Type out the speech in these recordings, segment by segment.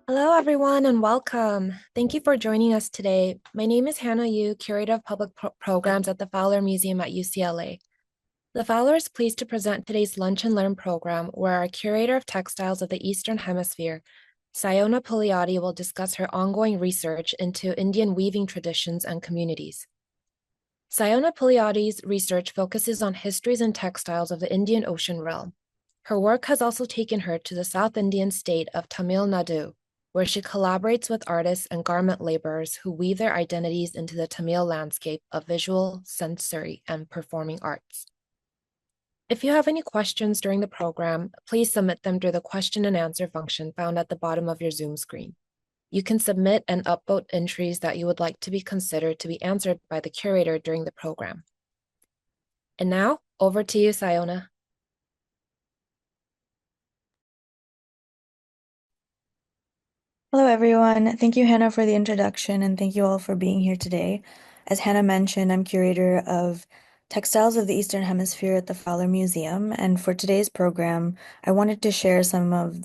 Hello, everyone, and welcome. Thank you for joining us today. My name is Hannah Yu, Curator of Public Programs at the Fowler Museum at UCLA. The Fowler is pleased to present today's Lunch and Learn program, where our Curator of Textiles of the Eastern Hemisphere, Syona Puliady, will discuss her ongoing research into Indian weaving traditions and communities. Syona Puliady's research focuses on histories and textiles of the Indian Ocean realm. Her work has also taken her to the South Indian state of Tamil Nadu, where she collaborates with artists and garment laborers who weave their identities into the Tamil landscape of visual, sensory, and performing arts. If you have any questions during the program, please submit them through the question and answer function found at the bottom of your Zoom screen. You can submit and upvote entries that you would like to be considered to be answered by the curator during the program. And now, over to you, Sayona. Hello, everyone. Thank you, Hannah, for the introduction, and thank you all for being here today. As Hannah mentioned, I'm curator of Textiles of the Eastern Hemisphere at the Fowler Museum, and for today's program, I wanted to share some of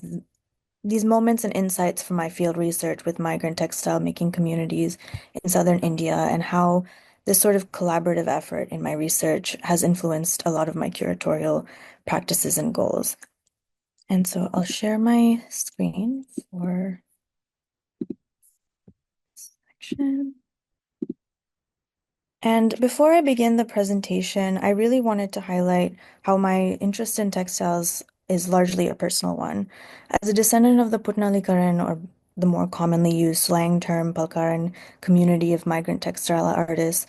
these moments and insights from my field research with migrant textile making communities in southern India and how this sort of collaborative effort in my research has influenced a lot of my curatorial practices and goals. And so I'll share my screen for section. And before I begin the presentation, I really wanted to highlight how my interest in textiles is largely a personal one. As a descendant of the Putnalikaran, or the more commonly used slang term Palkaran community of migrant textile artists,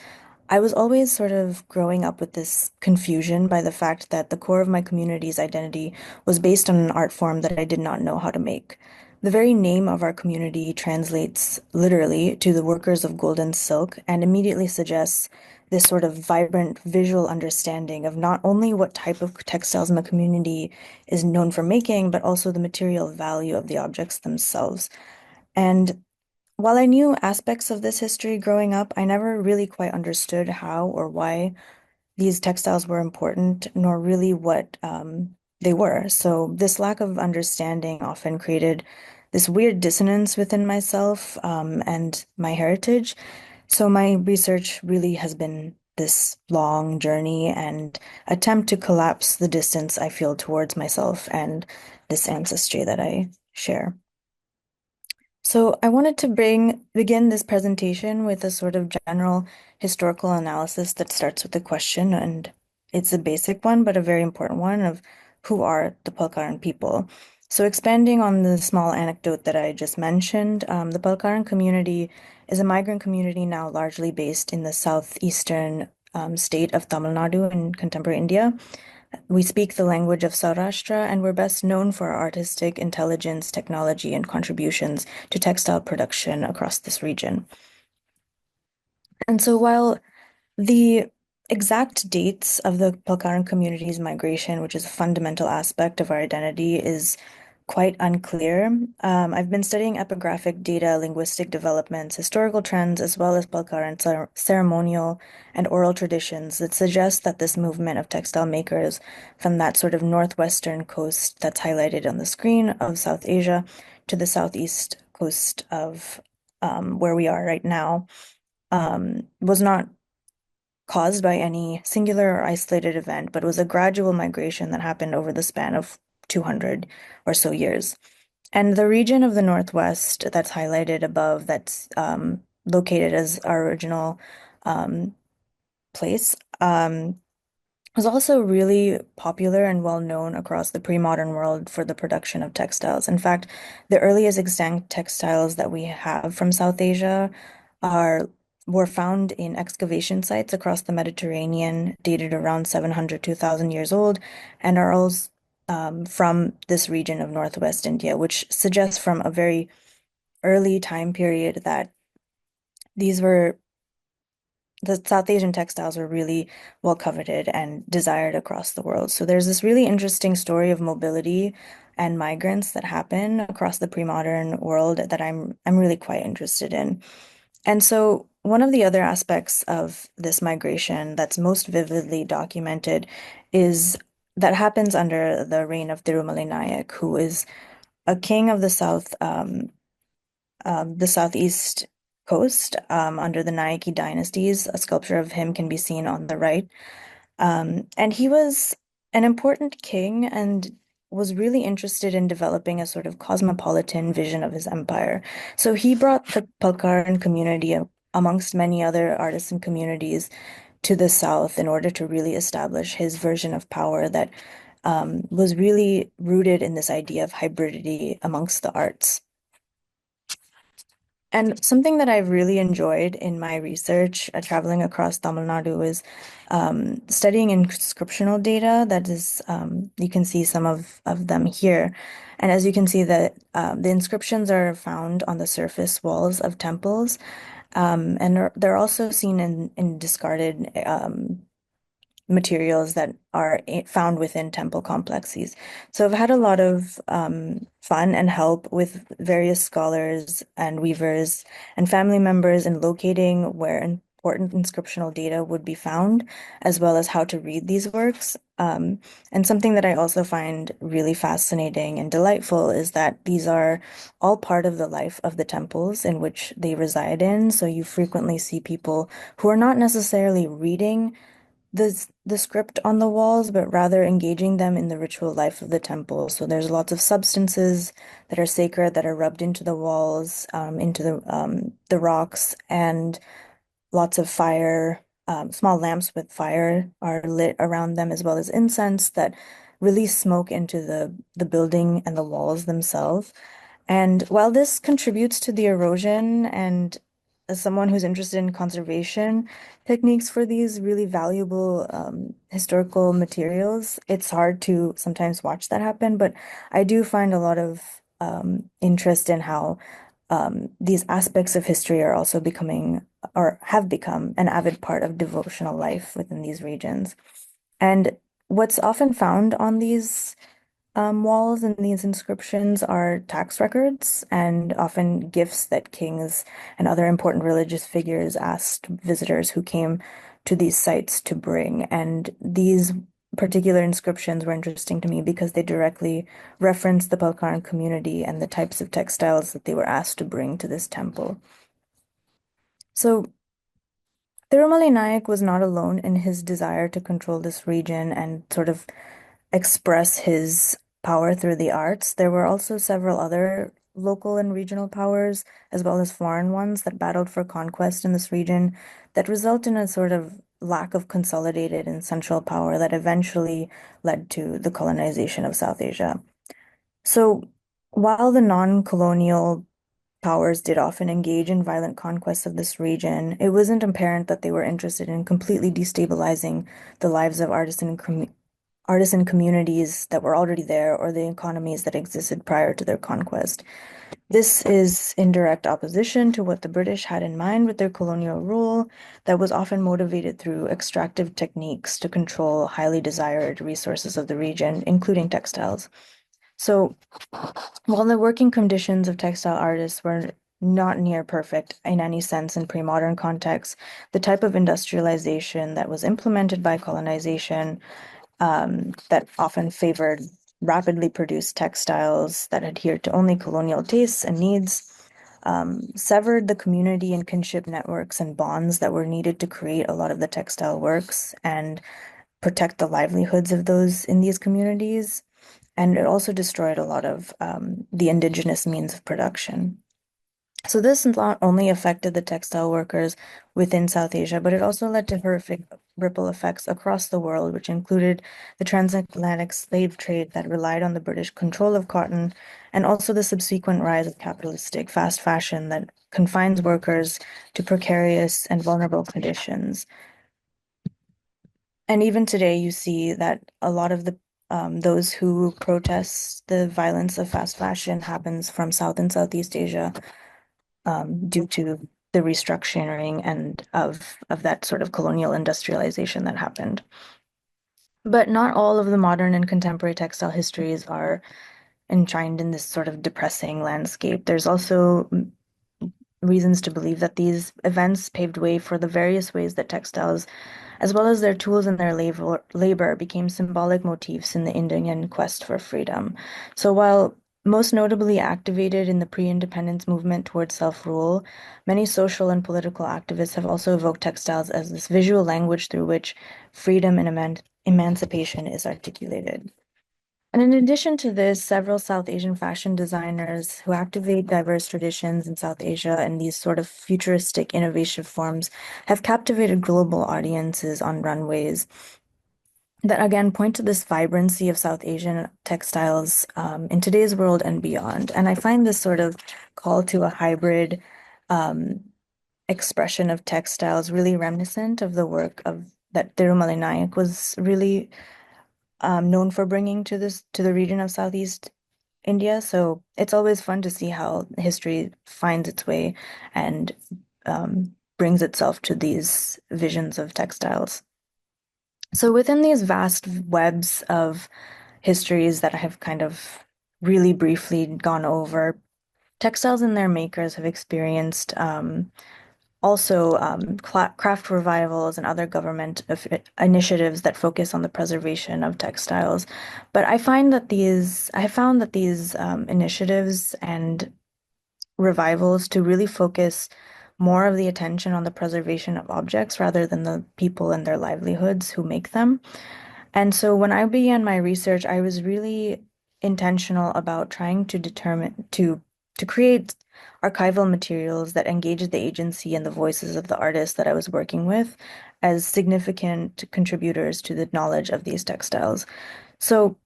I was always sort of growing up with this confusion by the fact that the core of my community's identity was based on an art form that I did not know how to make. The very name of our community translates literally to the workers of golden silk and immediately suggests this sort of vibrant visual understanding of not only what type of textiles my community is known for making, but also the material value of the objects themselves. And while I knew aspects of this history growing up, I never really quite understood how or why these textiles were important, nor really what they were. So this lack of understanding often created this weird dissonance within myself and my heritage. So my research really has been this long journey and attempt to collapse the distance I feel towards myself and this ancestry that I share. So I wanted to begin this presentation with a sort of general historical analysis that starts with the question, and it's a basic one, but a very important one of who are the Palkaran people. So expanding on the small anecdote that I just mentioned, the Palkaran community is a migrant community now largely based in the southeastern state of Tamil Nadu in contemporary India. We speak the language of Saurashtra, and we're best known for our artistic intelligence, technology, and contributions to textile production across this region. And so while the exact dates of the Palkaran community's migration, which is a fundamental aspect of our identity, is quite unclear. I've been studying epigraphic data, linguistic developments, historical trends, as well as Palkaran ceremonial and oral traditions that suggest that this movement of textile makers from that sort of northwestern coast that's highlighted on the screen of South Asia to the southeast coast of where we are right now was not caused by any singular or isolated event, but was a gradual migration that happened over the span of 200 or so years. And the region of the Northwest that's highlighted above, that's located as our original um, place, was also really popular and well known across the pre-modern world for the production of textiles. In fact, the earliest extant textiles that we have from South Asia are were found in excavation sites across the Mediterranean, dated around 700 to 1,000 years old, and are all from this region of Northwest India, which suggests from a very early time period that these were the South Asian textiles were really well coveted and desired across the world. So there's this really interesting story of mobility and migrants that happen across the pre-modern world that I'm really quite interested in. And so one of the other aspects of this migration that's most vividly documented is that happens under the reign of Tirumalai Nayak, who is a king of the south, the southeast coast under the Nayaki dynasties. A sculpture of him can be seen on the right. And he was an important king and was really interested in developing a sort of cosmopolitan vision of his empire. So he brought the Palkaran community, amongst many other artisan communities, to the south in order to really establish his version of power that was really rooted in this idea of hybridity amongst the arts. And something that I've really enjoyed in my research, traveling across Tamil Nadu, is studying inscriptional data. That is, you can see some of them here. And as you can see, that the inscriptions are found on the surface walls of temples, and they're also seen in discarded materials that are found within temple complexes. So I've had a lot of fun and help with various scholars and weavers and family members in locating where important inscriptional data would be found, as well as how to read these works. And something that I also find really fascinating and delightful is that these are all part of the life of the temples in which they reside in. So you frequently see people who are not necessarily reading the script on the walls, but rather engaging them in the ritual life of the temple. So there's lots of substances that are sacred that are rubbed into the walls, into the rocks, and lots of fire. Small lamps with fire are lit around them, as well as incense that release smoke into the building and the walls themselves. And while this contributes to the erosion, and as someone who's interested in conservation techniques for these really valuable historical materials, it's hard to sometimes watch that happen. But I do find a lot of interest in how these aspects of history are also becoming or have become an avid part of devotional life within these regions. And what's often found on these walls and these inscriptions are tax records and often gifts that kings and other important religious figures asked visitors who came to these sites to bring. And these particular inscriptions were interesting to me because they directly reference the Palkaran community and the types of textiles that they were asked to bring to this temple. So Tirumali Nayak was not alone in his desire to control this region and sort of express his power through the arts. There were also several other local and regional powers, as well as foreign ones, that battled for conquest in this region that result in a sort of lack of consolidated and central power that eventually led to the colonization of South Asia. So while the non-colonial powers did often engage in violent conquests of this region, it wasn't apparent that they were interested in completely destabilizing the lives of artisan communities that were already there or the economies that existed prior to their conquest. This is in direct opposition to what the British had in mind with their colonial rule that was often motivated through extractive techniques to control highly desired resources of the region, including textiles. So, while the working conditions of textile artists were not near perfect in any sense in pre-modern contexts, the type of industrialization that was implemented by colonization that often favored rapidly produced textiles that adhered to only colonial tastes and needs, severed the community and kinship networks and bonds that were needed to create a lot of the textile works and protect the livelihoods of those in these communities. And it also destroyed a lot of the indigenous means of production. So this not only affected the textile workers within South Asia, but it also led to horrific ripple effects across the world, which included the transatlantic slave trade that relied on the British control of cotton, and also the subsequent rise of capitalistic fast fashion that confines workers to precarious and vulnerable conditions. And even today, you see that a lot of the those who protest the violence of fast fashion happens from South and Southeast Asia, due to the restructuring and of that sort of colonial industrialization that happened. But not all of the modern and contemporary textile histories are enshrined in this sort of depressing landscape. There's also reasons to believe that these events paved way for the various ways that textiles, as well as their tools and their labor became symbolic motifs in the Indian quest for freedom. So while Most notably activated in the pre-independence movement towards self-rule, many social and political activists have also evoked textiles as this visual language through which freedom and emancipation is articulated. And in addition to this, several South Asian fashion designers who activate diverse traditions in South Asia and these sort of futuristic innovative forms have captivated global audiences on runways that again point to this vibrancy of South Asian textiles in today's world and beyond. And I find this sort of call to a hybrid um, expression of textiles really reminiscent of the work of that Tirumala Nayak was really known for bringing to this to the region of Southeast India. So it's always fun to see how history finds its way and brings itself to these visions of textiles. So within these vast webs of histories that I have kind of really briefly gone over, textiles and their makers have experienced also craft revivals and other government initiatives that focus on the preservation of textiles. But I have found that these initiatives and revivals to really focus more of the attention on the preservation of objects rather than the people and their livelihoods who make them. And so when I began my research, I was really intentional about trying to determine to create archival materials that engaged the agency and the voices of the artists that I was working with as significant contributors to the knowledge of these textiles. So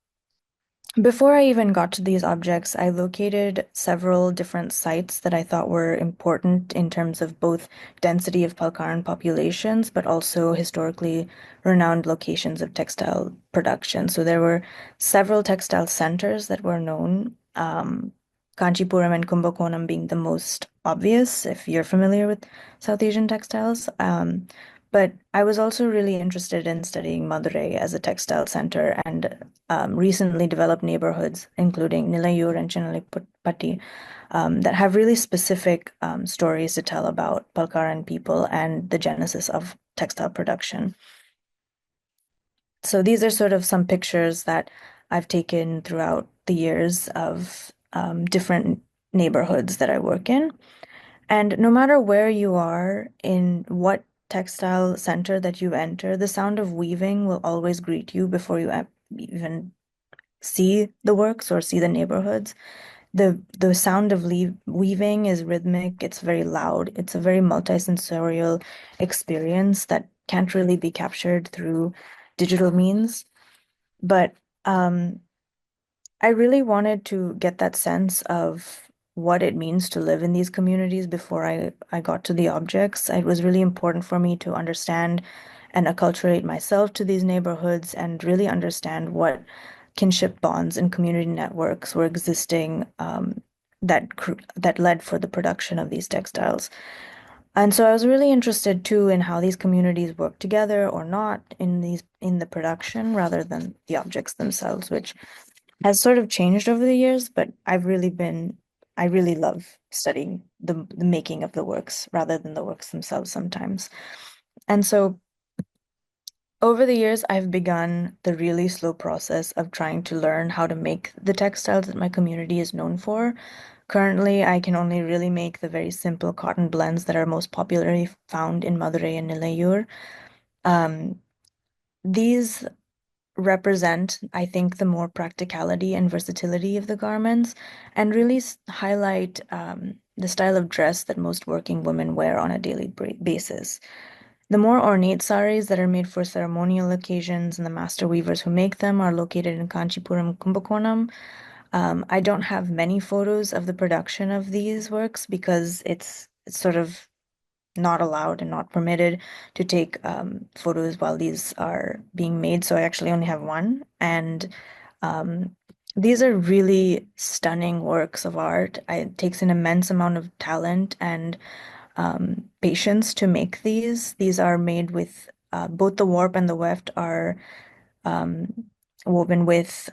before I even got to these objects, I located several different sites that I thought were important in terms of both density of Palkaran populations, but also historically renowned locations of textile production. So there were several textile centers that were known, Kanchipuram and Kumbakonam being the most obvious, if you're familiar with South Asian textiles. But I was also really interested in studying Madurai as a textile center and recently developed neighborhoods, including Nilayur and Chennalipatti, that have really specific stories to tell about Palkaran people and the genesis of textile production. So these are sort of some pictures that I've taken throughout the years of different neighborhoods that I work in. And no matter where you are, in what textile center that you enter, the sound of weaving will always greet you before you even see the works or see the neighborhoods. The sound of weaving is rhythmic, it's very loud, it's a very multisensorial experience that can't really be captured through digital means. But um, I really wanted to get that sense of what it means to live in these communities before I got to the objects. It was really important for me to understand and acculturate myself to these neighborhoods and really understand what kinship bonds and community networks were existing that led for the production of these textiles. And so I was really interested too in how these communities work together or not in the production rather than the objects themselves, which has sort of changed over the years, but I really love studying the making of the works rather than the works themselves sometimes. And so over the years, I've begun the really slow process of trying to learn how to make the textiles that my community is known for. Currently, I can only really make the very simple cotton blends that are most popularly found in Madurai and Nilayur. Um, these represent, I think, the more practicality and versatility of the garments and really highlight the style of dress that most working women wear on a daily basis. The more ornate saris that are made for ceremonial occasions and the master weavers who make them are located in Kanchipuram, Kumbakonam. I don't have many photos of the production of these works because it's sort of not allowed and not permitted to take photos while these are being made. So I actually only have one. And um, these are really stunning works of art. It takes an immense amount of talent and patience to make these. These are made with both the warp and the weft are um, woven with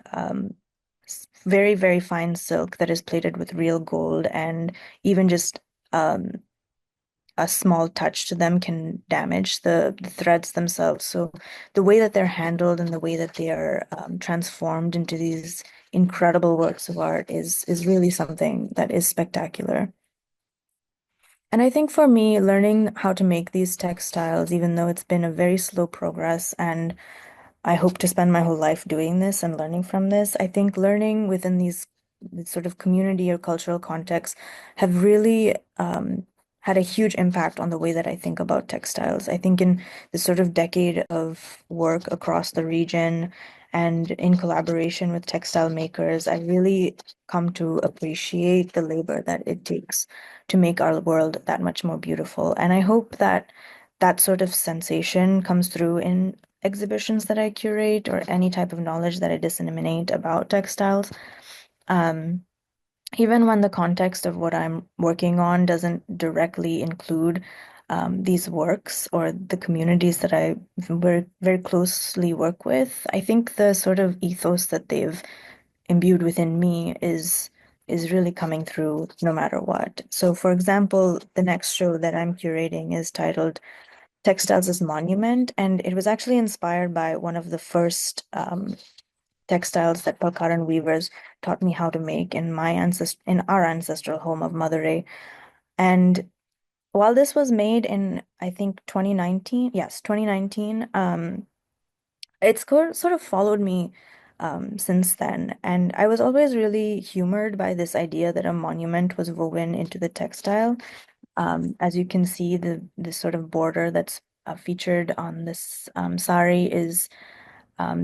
very, very fine silk that is plated with real gold and even just um, a small touch to them can damage the threads themselves. So the way that they're handled and the way that they are transformed into these incredible works of art is really something that is spectacular. And I think for me, learning how to make these textiles, even though it's been a very slow progress, and I hope to spend my whole life doing this and learning from this. I think learning within these sort of community or cultural contexts have really had a huge impact on the way that I think about textiles. I think in this sort of decade of work across the region and in collaboration with textile makers, I really come to appreciate the labor that it takes to make our world that much more beautiful. And I hope that that sort of sensation comes through in exhibitions that I curate or any type of knowledge that I disseminate about textiles. Um, Even when the context of what I'm working on doesn't directly include these works or the communities that I very closely work with, I think the sort of ethos that they've imbued within me is really coming through no matter what. So, for example, the next show that I'm curating is titled Textiles as Monument, and it was actually inspired by one of the first textiles that Palkaran weavers taught me how to make in our ancestral home of Madurai. And while this was made in, I think, 2019, yes, 2019, sort of followed me since then. And I was always really humored by this idea that a monument was woven into the textile. As you can see, this sort of border that's featured on this sari is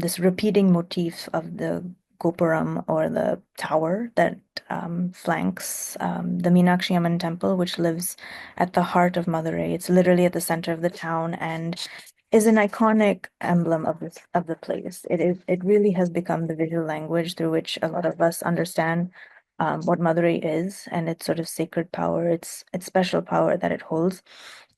this repeating motif of the gopuram or the tower that flanks the Meenakshi Amman temple, which lives at the heart of Madurai. It's literally at the center of the town and is an iconic emblem of the place. It really has become the visual language through which a lot of us understand what Madurai is and its sort of sacred power, its special power that it holds.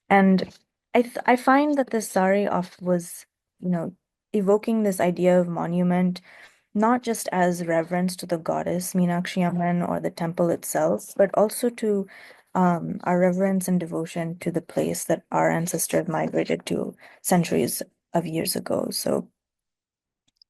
And I find that this sari off was, you know, evoking this idea of monument, not just as reverence to the goddess Meenakshi Amman or the temple itself, but also to our reverence and devotion to the place that our ancestors migrated to centuries of years ago. So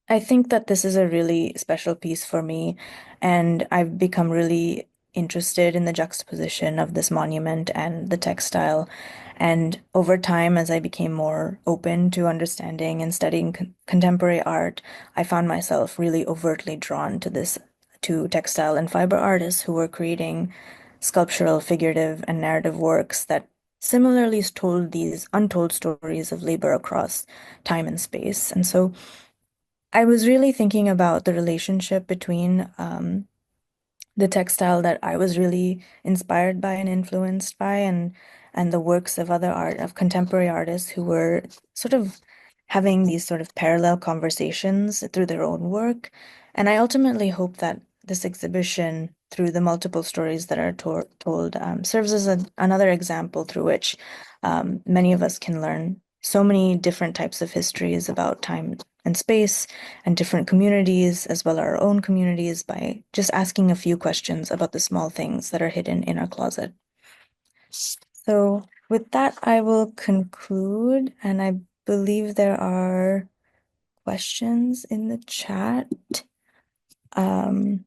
I think that this is a really special piece for me, and I've become really interested in the juxtaposition of this monument and the textile. And over time, as I became more open to understanding and studying contemporary art, I found myself really overtly drawn to to textile and fiber artists who were creating sculptural, figurative, and narrative works that similarly told these untold stories of labor across time and space. And so I was really thinking about the relationship between the textile that I was really inspired by and influenced by, and the works of other art of contemporary artists who were sort of having these sort of parallel conversations through their own work. And I ultimately hope that this exhibition, through the multiple stories that are told, serves as another example through which many of us can learn so many different types of histories about time and space and different communities, as well as our own communities, by just asking a few questions about the small things that are hidden in our closet. So, with that, I will conclude, and I believe there are questions in the chat. Um,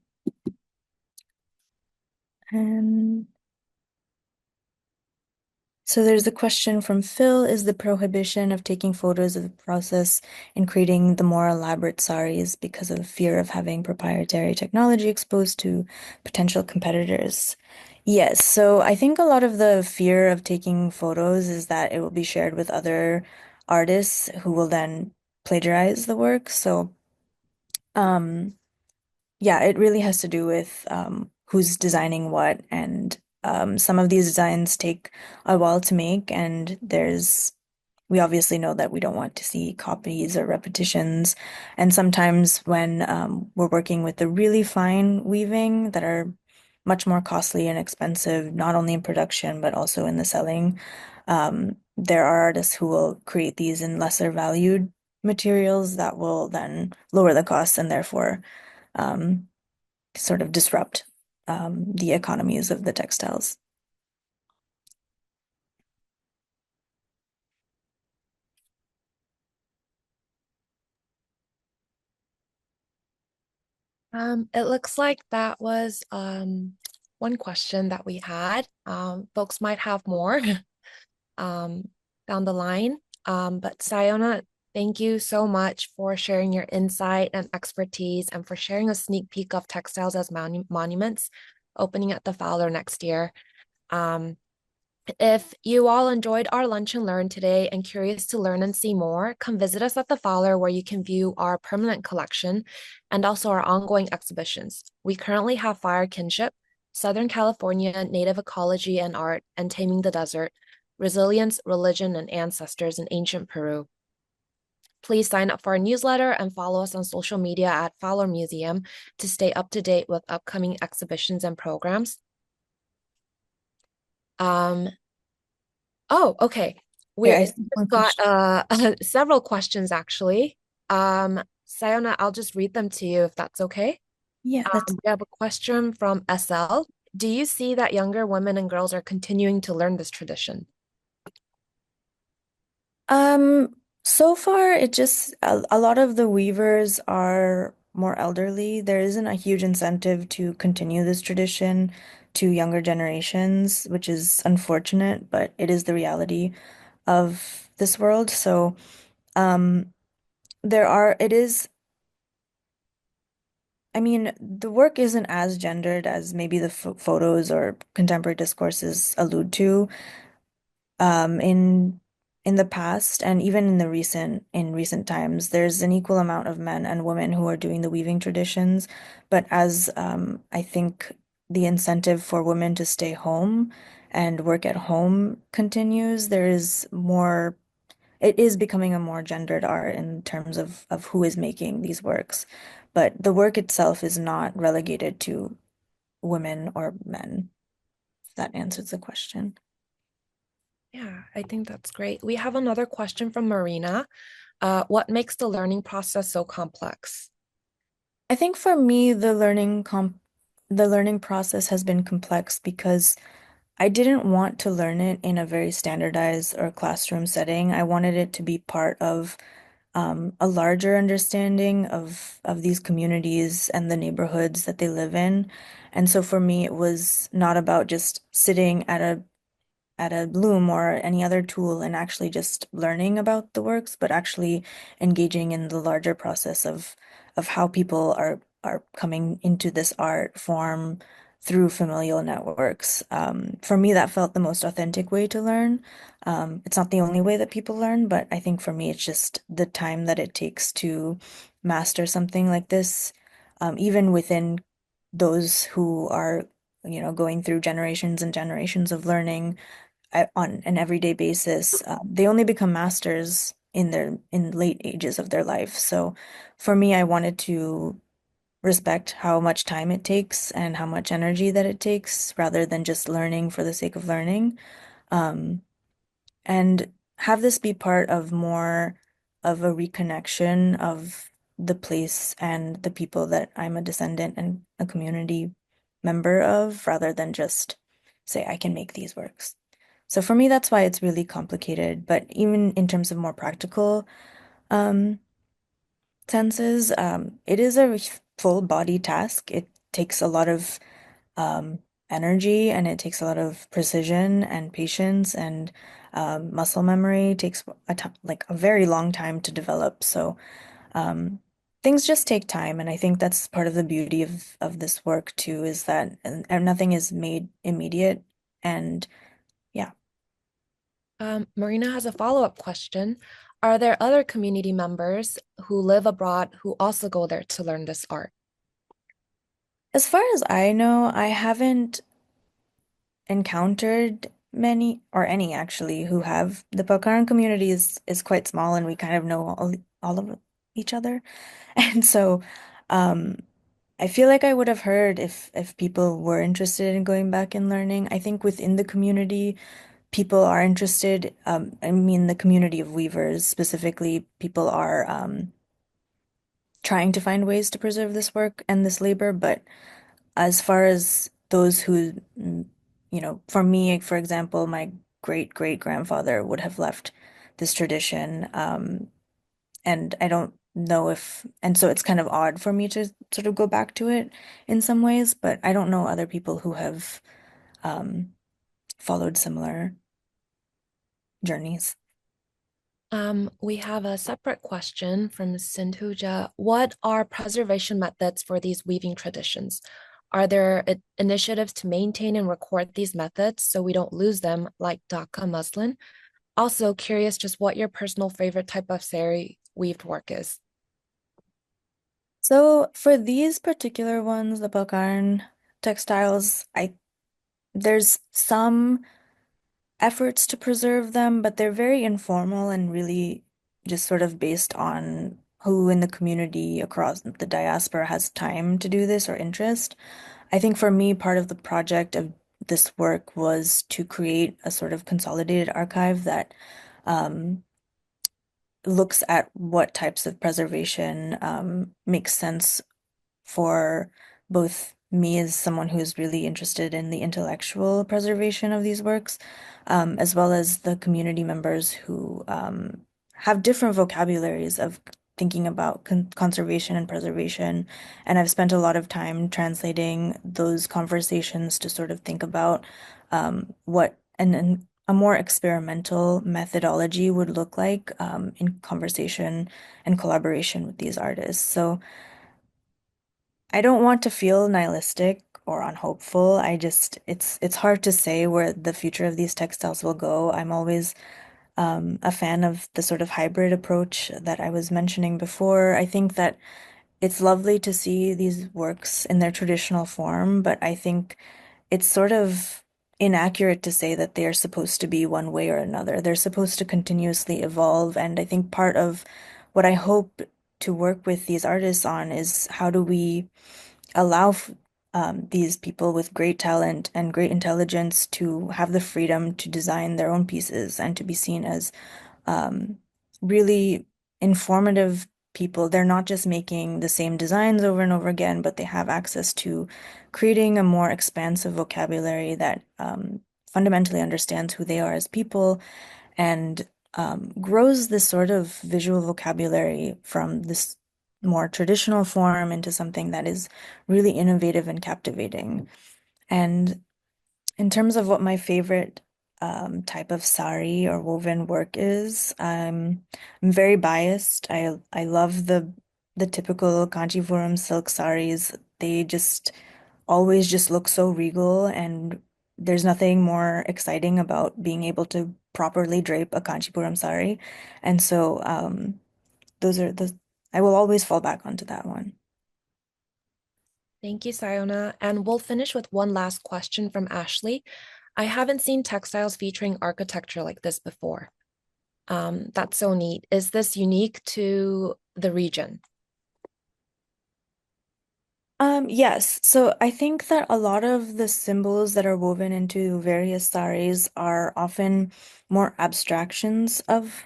and So there's a question from Phil. Is the prohibition of taking photos of the process in creating the more elaborate saris because of fear of having proprietary technology exposed to potential competitors? Yes, so I think a lot of the fear of taking photos is that it will be shared with other artists who will then plagiarize the work. So, um, yeah, it really has to do with who's designing what, and some of these designs take a while to make, and we obviously know that we don't want to see copies or repetitions. And sometimes when we're working with the really fine weaving that are much more costly and expensive, not only in production, but also in the selling, there are artists who will create these in lesser valued materials that will then lower the costs and therefore um, sort of disrupt the economies of the textiles. It looks like that was one question that we had. Folks might have more um, down the line. But Sayona, thank you so much for sharing your insight and expertise and for sharing a sneak peek of textiles as monuments opening at the Fowler next year. Um, if you all enjoyed our lunch and learn today and curious to learn and see more, come visit us at the Fowler where you can view our permanent collection and also our ongoing exhibitions. We currently have Fire Kinship, Southern California, Native Ecology and Art, and Taming the Desert, Resilience, Religion, and Ancestors in Ancient Peru. Please sign up for our newsletter and follow us on social media at Fowler Museum to stay up to date with upcoming exhibitions and programs. Um, Oh, okay. Okay, We've I see one got question. several questions actually. Sayona, I'll just read them to you if that's okay. Yeah, that's We have a question from SL. Do you see that younger women and girls are continuing to learn this tradition? um so far it just a lot of the weavers are more elderly. There isn't a huge incentive to continue this tradition to younger generations, which is unfortunate, but it is the reality of this world. So, there are it is I mean, the work isn't as gendered as maybe the photos or contemporary discourses allude to. In the past and even in the recent times, there's an equal amount of men and women who are doing the weaving traditions. But as I think the incentive for women to stay home and work at home continues, there is more. It is becoming a more gendered art in terms of who is making these works. But the work itself is not relegated to women or men, if that answers the question. Yeah, I think that's great. We have another question from Marina. What makes the learning process so complex? I think for me, the learning process has been complex because I didn't want to learn it in a very standardized or classroom setting. I wanted it to be part of a larger understanding of these communities and the neighborhoods that they live in. And so for me, it was not about just sitting at a loom or any other tool and actually just learning about the works, but actually engaging in the larger process of how people are coming into this art form through familial networks. For me, that felt the most authentic way to learn. It's not the only way that people learn, but I think for me, it's just the time that it takes to master something like this, even within those who are, going through generations and generations of learning on an everyday basis, they only become masters in late ages of their life. So for me, I wanted to respect how much time it takes and how much energy that it takes rather than just learning for the sake of learning. Um, and have this be part of more of a reconnection of the place and the people that I'm a descendant and a community member of, rather than just say I can make these works. So for me, that's why it's really complicated. But even in terms of more practical um, senses, it is a full body task. It takes a lot of um, energy and it takes a lot of precision and patience and muscle memory. It takes like a very long time to develop. So um, things just take time, and I think that's part of the beauty of this work too, is that nothing is made immediate. And yeah. Marina has a follow-up question. Are there other community members who live abroad who also go there to learn this art? As far as I know, I haven't encountered many or any actually who have. The Pakharan community is quite small and we kind of know all of each other. And so um I feel like I would have heard if people were interested in going back and learning. I think within the community, people are interested. I mean, the community of weavers specifically, people are trying to find ways to preserve this work and this labor. But as far as those who, for me, for example, my great grandfather would have left this tradition. And I don't know if, and so it's kind of odd for me to sort of go back to it in some ways, but I don't know other people who have um, followed similar journeys. We have a separate question from Sindhuja. What are preservation methods for these weaving traditions? Are there initiatives to maintain and record these methods so we don't lose them, like Dhaka muslin? Also curious just what your personal favorite type of sari weaved work is. So for these particular ones, the Balkan textiles, I there's some efforts to preserve them, but they're very informal and really just sort of based on who in the community across the diaspora has time to do this or interest. I think for me, part of the project of this work was to create a sort of consolidated archive that um, looks at what types of preservation makes sense for both me as someone who's really interested in the intellectual preservation of these works, as well as the community members who have different vocabularies of thinking about conservation and preservation. And I've spent a lot of time translating those conversations to sort of think about what and a more experimental methodology would look like in conversation and collaboration with these artists. So I don't want to feel nihilistic or unhopeful. It's hard to say where the future of these textiles will go. I'm always a fan of the sort of hybrid approach that I was mentioning before. I think that it's lovely to see these works in their traditional form, but I think it's sort of inaccurate to say that they are supposed to be one way or another. They're supposed to continuously evolve, and I think part of what I hope to work with these artists on is how do we allow these people with great talent and great intelligence to have the freedom to design their own pieces and to be seen as um, really informative people. They're not just making the same designs over and over again, but they have access to creating a more expansive vocabulary that fundamentally understands who they are as people and grows this sort of visual vocabulary from this more traditional form into something that is really innovative and captivating. And in terms of what my favorite type of sari or woven work is, I'm very biased. I love the typical Kanchipuram silk saris. They just always just look so regal, and there's nothing more exciting about being able to properly drape a Kanchipuram sari. And so those are the I will always fall back onto that one. Thank you, Sayona. And we'll finish with one last question from Ashley. I haven't seen textiles featuring architecture like this before. That's so neat. Is this unique to the region? Yes. So I think that a lot of the symbols that are woven into various saris are often more abstractions of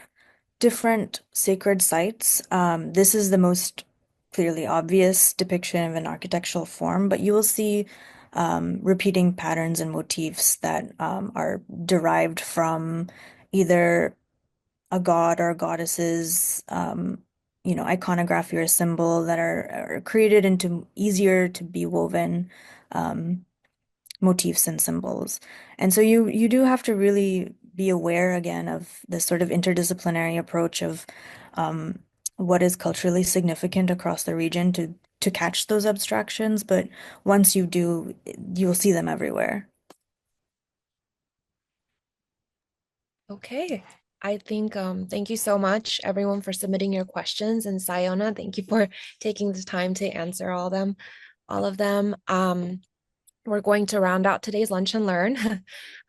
different sacred sites. This is the most clearly obvious depiction of an architectural form, but you will see repeating patterns and motifs that are derived from either a god or goddesses, iconography or symbol that are created into easier to be woven um, motifs and symbols. And so you do have to really be aware again of this sort of interdisciplinary approach of um, what is culturally significant across the region to catch those abstractions. But once you do, you'll see them everywhere. Okay. I think thank you so much everyone for submitting your questions, and Sayona, thank you for taking the time to answer all of them. We're going to round out today's lunch and learn.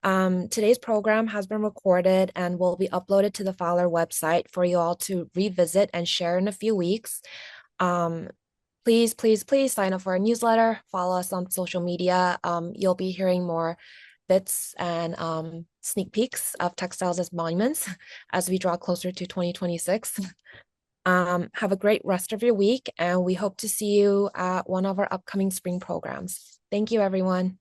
Today's program has been recorded and will be uploaded to the Fowler website for you all to revisit and share in a few weeks. Um, please, please, please sign up for our newsletter, follow us on social media. You'll be hearing more bits and sneak peeks of textiles as monuments as we draw closer to 2026. Have a great rest of your week, and we hope to see you at one of our upcoming spring programs. Thank you, everyone.